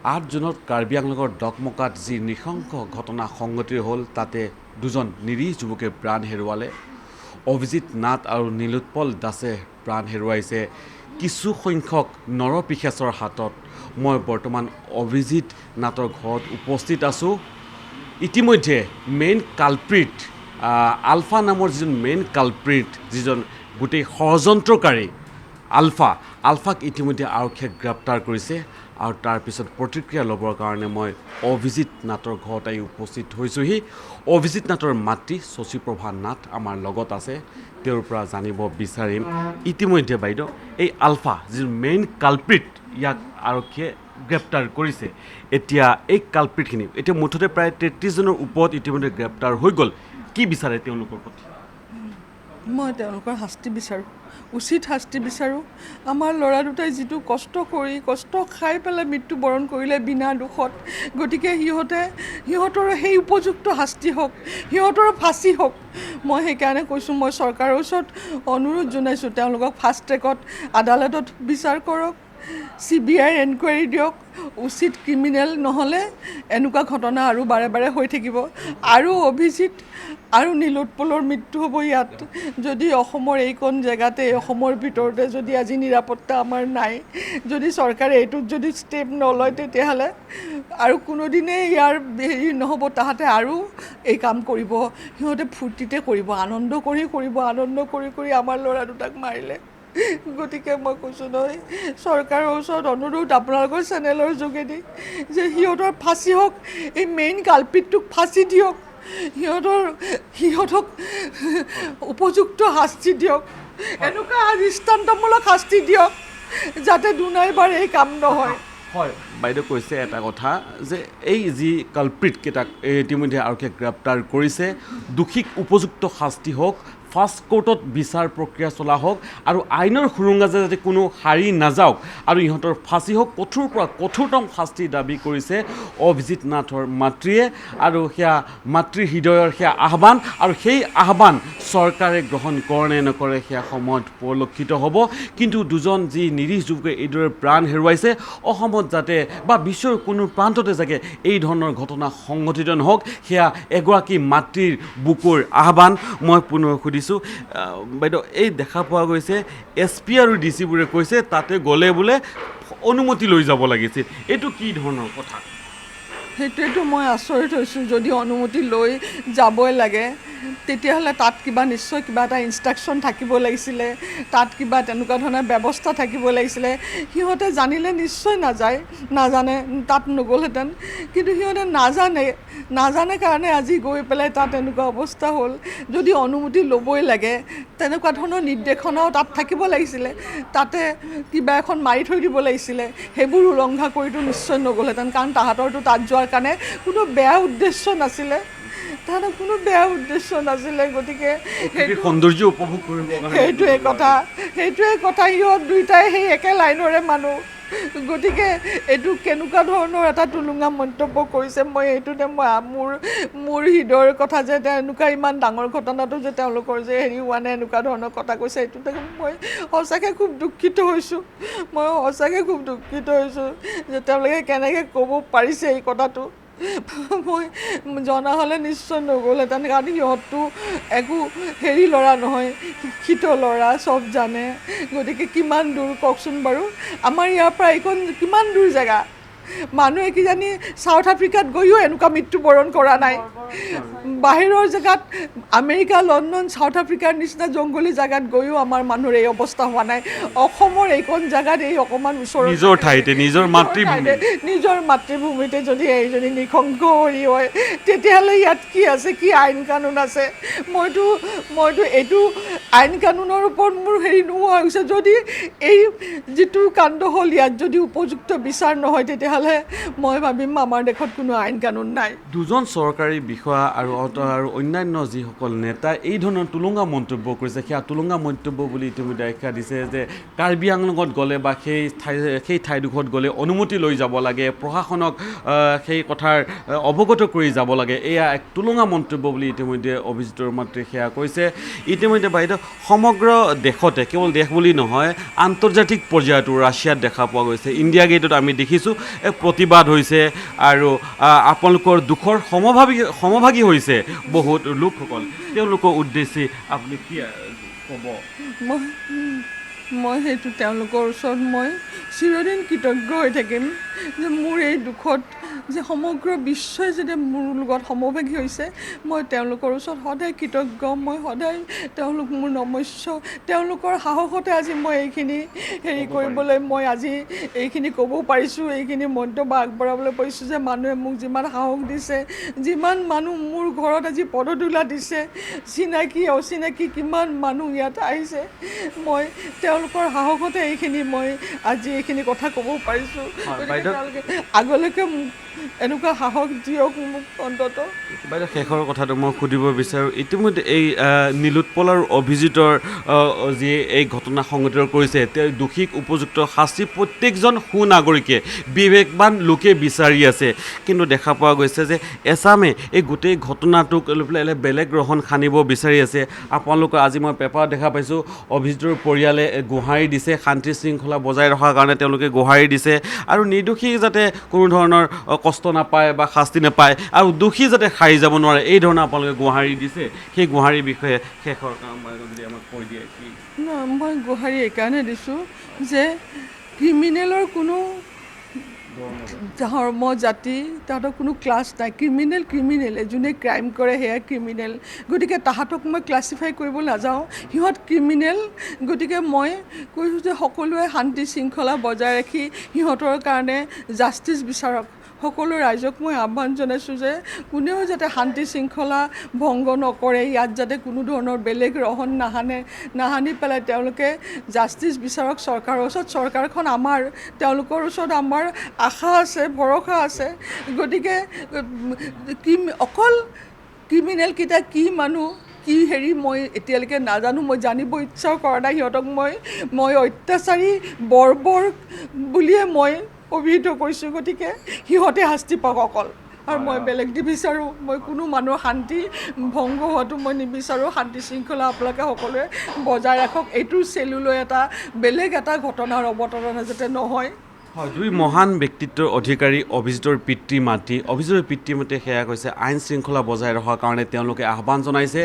8 জুনত কাৰ্বি আংলঙৰ ডকমকাত যি নৃশংস ঘটনা সংঘটিত হ'ল তাতে দুজন নিৰীহ যুৱকে প্ৰাণ হেৰুৱালে। অভিজিত নাথ আৰু নীলোৎপল দাসে প্ৰাণ হেৰুৱাইছে। কিছু সংখ্যক নৰপিশাচৰ হাতত। মই বৰ্তমান অভিজিত নাথৰ ঘৰত উপস্থিত আছোঁ। ইতিমধ্যে মেইন কালপ্ৰিট আলফা নামৰ যিজন মেইন কালপ্ৰিট, যিজন গোটেই ষড়যন্ত্ৰকাৰী আলফাক ইতিমধ্যে আৰক্ষীয়ে গ্ৰেপ্তাৰ কৰিছে। আৰু তাৰপিছত প্ৰতিক্ৰিয়া ল'বৰ কাৰণে মই অভিজিত নাথৰ ঘৰত আহি উপস্থিত হৈছোঁহি। অভিজিত নাথৰ মাতৃ শশীপ্ৰভা নাথ আমাৰ লগত আছে। তেওঁৰ পৰা জানিব বিচাৰিম ইতিমধ্যে বাইদেউ এই আলফা যিটো মেইন কালপ্ৰিট, ইয়াক আৰক্ষীয়ে গ্ৰেপ্তাৰ কৰিছে। এতিয়া এই কালপ্ৰিটখিনি এতিয়া মুঠতে প্ৰায় 33 জনৰ ওপৰত ইতিমধ্যে গ্ৰেপ্তাৰ হৈ গ'ল। কি বিচাৰে তেওঁলোকৰ প্ৰতি? মই তেওঁলোকৰ শাস্তি বিচাৰোঁ, উচিত শাস্তি বিচাৰোঁ। আমাৰ ল'ৰা দুটাই যিটো কষ্ট খাই পেলাই মৃত্যুবৰণ কৰিলে বিনা দোষত, গতিকে সিহঁতৰ সেই উপযুক্ত শাস্তি হওক, সিহঁতৰ ফাঁচি হওক। মই সেইকাৰণে কৈছোঁ, মই চৰকাৰৰ ওচৰত অনুৰোধ জনাইছোঁ, তেওঁলোকক ফাষ্ট ট্ৰেকত আদালতত বিচাৰ কৰক, CBI এনকুৱাৰী দিয়ক। উচিত ক্ৰিমিনেল নহ'লে এনেকুৱা ঘটনা আৰু বাৰে বাৰে হৈ থাকিব। আৰু অভিজিত আৰু নীলোৎপলৰ মৃত্যু হ'ব ইয়াত। যদি অসমৰ এইকণ জেগাতে, অসমৰ ভিতৰতে যদি আজি নিৰাপত্তা আমাৰ নাই, যদি চৰকাৰে এইটোত যদি ষ্টেপ নলয়, তেতিয়াহ'লে আৰু কোনোদিনেই ইয়াৰ হেৰি নহ'ব। তাহাঁতে আৰু এই কাম কৰিব, সিহঁতে ফূৰ্তিতে কৰিব, আনন্দ কৰি আমাৰ ল'ৰা দুটাক মাৰিলে। গতিকে মই কৈছোঁ নহয়, চৰকাৰৰ ওচৰত অনুৰোধ আপোনালোকৰ চেনেলৰ যোগেদি যে সিহঁতৰ ফাঁচি হওক, এই মেইন কালপিটটোক ফাঁচি দিয়ক, সিহঁতক উপযুক্ত শাস্তি দিয়ক, এনেকুৱা দৃষ্টান্তমূলক শাস্তি দিয়ক যাতে দুনাইবাৰ এই কাম নহয়। হয়, বাইদেউ কৈছে এটা কথা যে এই যি কালপ্ৰিটকেইটাক ইতিমধ্যে আৰক্ষীয়ে গ্ৰেপ্তাৰ কৰিছে। দোষীক উপযুক্ত শাস্তি হওক, ফাষ্ট কোৰ্টত বিচাৰ প্ৰক্ৰিয়া চলা হওক, আৰু আইনৰ সুৰুঙাজে যাতে কোনো হাৰি নাযাওক, আৰু ইহঁতৰ ফাঁচি হওক। কঠোৰ পৰা কঠোৰতম শাস্তি দাবী কৰিছে অভিজিত নাথৰ মাতৃয়ে। আৰু সেয়া মাতৃৰ হৃদয়ৰ সেয়া আহ্বান, আৰু সেই আহ্বান চৰকাৰে গ্ৰহণ কৰে নে নকৰে সেয়া সময়ত পৰিলক্ষিত হ'ব। কিন্তু দুজন যি নিৰীহ যুৱকে এইদৰে প্ৰাণ হেৰুৱাইছে, অসমত যাতে বা বিশ্বৰ কোনো প্ৰান্ততে যাতে এই ধৰণৰ ঘটনা সংঘটিত নহওক, সেয়া এগৰাকী মাতৃৰ বুকুৰ আহ্বান। মই পুনৰ সুধিছোঁ বাইদেউ, এই দেখা পোৱা গৈছে SP আৰু DC-বোৰে কৈছে তাতে গ'লে বোলে অনুমতি লৈ যাব লাগিছিল। এইটো কি ধৰণৰ কথা? সেইটোৱেতো মই আচৰিত হৈছোঁ। যদি অনুমতি লৈ যাবই লাগে, তেতিয়াহ'লে তাত নিশ্চয় কিবা এটা ইনষ্ট্ৰাকশ্যন থাকিব লাগিছিলে, তাত কিবা তেনেকুৱা ধৰণৰ ব্যৱস্থা থাকিব লাগিছিলে। সিহঁতে জানিলে নিশ্চয় নাজানে তাত নগ'লহেঁতেন। কিন্তু সিহঁতে নাজানে কাৰণে আজি গৈ পেলাই তাত এনেকুৱা অৱস্থা হ'ল। যদি অনুমতি ল'বই লাগে, তেনেকুৱা ধৰণৰ নিৰ্দেশনাও তাত থাকিব লাগিছিলে, তাতে কিবা এখন মাৰি থৈ দিব লাগিছিলে। সেইবোৰ উলংঘা কৰিতো নিশ্চয় নগ'লহেঁতেন, কাৰণ তাহাঁতৰতো তাত যোৱাৰ কাৰণে কোনো বেয়া উদ্দেশ্য নাছিলে। গতিকে সৌন্দৰ্য উপভোগ কৰিব, সেইটোৱে কথা। সিহঁত দুইটাই সেই একে লাইনৰে মানুহ। গতিকে এইটো কেনেকুৱা ধৰণৰ এটা টুলুঙা মন্তব্য কৰিছে। মই মোৰ হৃদয়ৰ কথা যে এনেকুৱা ইমান ডাঙৰ ঘটনাটো যে তেওঁলোকৰ যে হেৰি হোৱা নাই, এনেকুৱা ধৰণৰ কথা কৈছে। এইটোতে মই সঁচাকৈ খুব দুখিত হৈছোঁ যে তেওঁলোকে কেনেকৈ ক'ব পাৰিছে এই কথাটো। মই জনা হ'লে নিশ্চয় নগ'লহেঁতেন, কাৰণ সিহঁতটো একো হেৰি ল'ৰা নহয়, শিক্ষিত ল'ৰা, চব জানে। গতিকে কিমান দূৰ কওকচোন বাৰু, আমাৰ ইয়াৰ পৰা এইখন কিমান দূৰ জেগা। মানুহে কিজানি চাউথ আফ্ৰিকাত গৈও এনেকুৱা মৃত্যুবৰণ কৰা নাই। বাহিৰৰ জেগাত আমেৰিকা, লণ্ডন, চাউথ আফ্ৰিকাৰ নিচিনা জংঘলী জেগাত গৈও আমাৰ মানুহৰ এই অৱস্থা হোৱা নাই। অসমৰ এইখন জেগাত, এই অকণমান ওচৰত নিজৰ ঠাইতে, নিজৰ মাতৃভূমিতে যদি এইজনী নৃশংস হেৰি হয়, তেতিয়াহ'লে ইয়াত কি আছে, কি আইন কানুন আছে? মইতো এইটো আইন কানুনৰ ওপৰত মোৰ হেৰি নোহোৱা হৈছে। যদি এই যিটো কাণ্ড হ'ল, ইয়াত যদি উপযুক্ত বিচাৰ নহয়, তেতিয়াহ'লে মই ভাবিম আমাৰ দেশত কোনো আইন কানুন নাই। দুজন চৰকাৰী বিষয়া আৰু অন্যান্য যিসকল নেতা এই ধৰণৰ টুলুঙা মন্তব্য কৰিছে। সেয়া টুলুঙা মন্তব্য বুলি ইতিমধ্যে আখ্যা দিছে যে কাৰ্বি আংলঙত গ'লে বা সেই ঠাইডোখৰত গ'লে অনুমতি লৈ যাব লাগে, প্ৰশাসনক সেই কথাৰ অৱগত কৰি যাব লাগে। এয়া এক টুলুঙা মন্তব্য বুলি ইতিমধ্যে অভিজিতৰ মাতৃয়ে সেয়া কৈছে। ইতিমধ্যে বাইদেউ সমগ্ৰ দেশতে, কেৱল দেশ বুলি নহয়, আন্তৰ্জাতিক পৰ্যায়তো ৰাছিয়াত দেখা পোৱা গৈছে। ইণ্ডিয়া গেটত আমি দেখিছোঁ এক প্ৰতিবাদ হৈছে আৰু আপোনালোকৰ দুখৰ সমভাগী হৈছে বহুত লোকসকল তেওঁলোকৰ উদ্দেশ্যে আপুনি কি ক'ব মই সেইটো তেওঁলোকৰ ওচৰত মই চিৰদিন কৃতজ্ঞ হৈ থাকিম যে মোৰ এই দুখত যে সমগ্ৰ বিশ্বই যেতিয়া মোৰ লগত সমভাগী হৈছে মই তেওঁলোকৰ ওচৰত সদায় কৃতজ্ঞ মই সদায় তেওঁলোক মোৰ নমস্য তেওঁলোকৰ সাহসতে আজি মই এইখিনি হেৰি কৰিবলৈ মই আজি এইখিনি ক'ব পাৰিছোঁ এইখিনি মন্তব্য আগবঢ়াবলৈ পাৰিছোঁ যে মানুহে মোক যিমান সাহস দিছে যিমান মানুহ মোৰ ঘৰত আজি পদধূলা দিছে চিনাকি অচিনাকি কিমান মানুহ ইয়াত আহিছে মই তেওঁলোকৰ সাহসতে এইখিনি মই আজি এইখিনি কথা ক'ব পাৰিছোঁ তেওঁলোকে আগলৈকে এনেকুৱা সাহস দিয়ক মোক অন্তত বাইদেউ শেষৰ কথাটো মই সুধিব বিচাৰোঁ ইতিমধ্যে এই নীলোৎপল আৰু অভিজিতৰ যি এই ঘটনা সংঘটিত কৰিছে তেওঁ দোষীক উপযুক্ত শাস্তি প্ৰত্যেকজন সুনাগৰিকে বিবেকবান লোকে বিচাৰি আছে কিন্তু দেখা পোৱা গৈছে যে এছামে এই গোটেই ঘটনাটোক লৈ পেলাই বেলেগ গ্ৰহণ সানিব বিচাৰি আছে আপোনালোকৰ আজি মই পেপাৰত দেখা পাইছোঁ অভিজিতৰ পৰিয়ালে গুহাৰি দিছে শান্তি শৃংখলা বজাই ৰখাৰ কাৰণে তেওঁলোকে গুহাৰি দিছে আৰু নিৰ্দোষী যাতে কোনো ধৰণৰ কষ্ট নাপায় বা শাস্তি নাপায় আৰু দোষী যাতে সাৰি যাব নোৱাৰে এই ধৰণে আপোনালোকে গুহাৰি দিছে সেই গুহাৰিৰ বিষয়ে শেষৰ যদি আমাক কৈ দিয়ে কি মই গুহাৰি এইকাৰণে দিছোঁ যে ক্ৰিমিনেলৰ কোনো ধৰ্ম জাতি তাহাঁতৰ কোনো ক্লাছ নাই ক্ৰিমিনেলে যোনে ক্ৰাইম কৰে সেয়া ক্ৰিমিনেল গতিকে তাহাঁতক মই ক্লাছিফাই কৰিব নাযাওঁ সিহঁত ক্ৰিমিনেল গতিকে মই কৈছোঁ যে সকলোৱে শান্তি শৃংখলা বজাই ৰাখি সিহঁতৰ কাৰণে জাষ্টিচ বিচাৰক সকলো ৰাইজক মই আহ্বান জনাইছোঁ যে কোনেও যাতে শান্তি শৃংখলা ভংগ নকৰে ইয়াত যাতে কোনো ধৰণৰ বেলেগ ৰহণ নাহানি পেলাই তেওঁলোকে জাষ্টিচ বিচাৰক চৰকাৰৰ ওচৰত চৰকাৰখন আমাৰ তেওঁলোকৰ ওচৰত আমাৰ আশা আছে ভৰসা আছে গতিকে অকল ক্ৰিমিনেলকেইটা কি মানুহ কি হেৰি মই এতিয়ালৈকে নাজানো মই জানিব ইচ্ছাও কৰা নাই সিহঁতক মই অত্যাচাৰী বৰ্বৰ বুলিয়ে মই অভিহিত কৰিছোঁ গতিকে সিহঁতে শাস্তি পাওক অকল আৰু মই বেলেগ নিবিচাৰোঁ মই কোনো মানুহৰ শান্তি ভংগ হোৱাটো মই নিবিচাৰোঁ শান্তি শৃংখলা আপোনালোকে সকলোৱে বজাই ৰাখক এইটো চেলুলৈ এটা বেলেগ এটা ঘটনাৰ অৱতাৰণা যাতে নহয় হয় দুই মহান ব্যক্তিত্বৰ অধিকাৰী অভিজিতৰ পিতৃ মাতৃয়ে সেয়া কৈছে আইন শৃংখলা বজাই ৰখাৰ কাৰণে তেওঁলোকে আহ্বান জনাইছে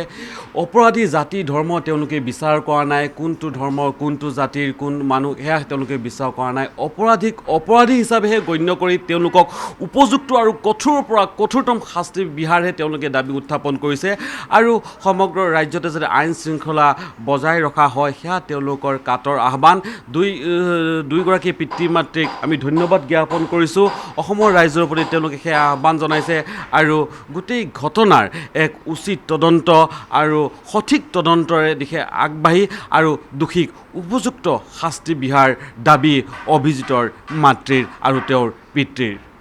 অপৰাধী জাতি ধৰ্ম তেওঁলোকে বিচাৰ কৰা নাই কোনটো ধৰ্মৰ কোনটো জাতিৰ কোন মানুহ সেয়া তেওঁলোকে বিচাৰ কৰা নাই অপৰাধী হিচাপেহে গণ্য কৰি তেওঁলোকক উপযুক্ত আৰু কঠোৰৰ পৰা কঠোৰতম শাস্তি বিহাৰহে তেওঁলোকে দাবী উত্থাপন কৰিছে আৰু সমগ্ৰ ৰাজ্যতে যাতে আইন শৃংখলা বজাই ৰখা হয় সেয়া তেওঁলোকৰ কাতৰ আহ্বান দুইগৰাকী পিতৃ মাতৃক আমি ধন্যবাদ জ্ঞাপন কৰিছোঁ অসমৰ ৰাইজৰ প্ৰতি তেওঁলোকে সেয়া আহ্বান জনাইছে আৰু গোটেই ঘটনাৰ এক উচিত তদন্ত আৰু সঠিক তদন্তৰে দিশে আগবাঢ়ি আৰু দোষীক উপযুক্ত শাস্তি বিহাৰ দাবী অভিজিতৰ মাতৃৰ আৰু তেওঁৰ পিতৃৰ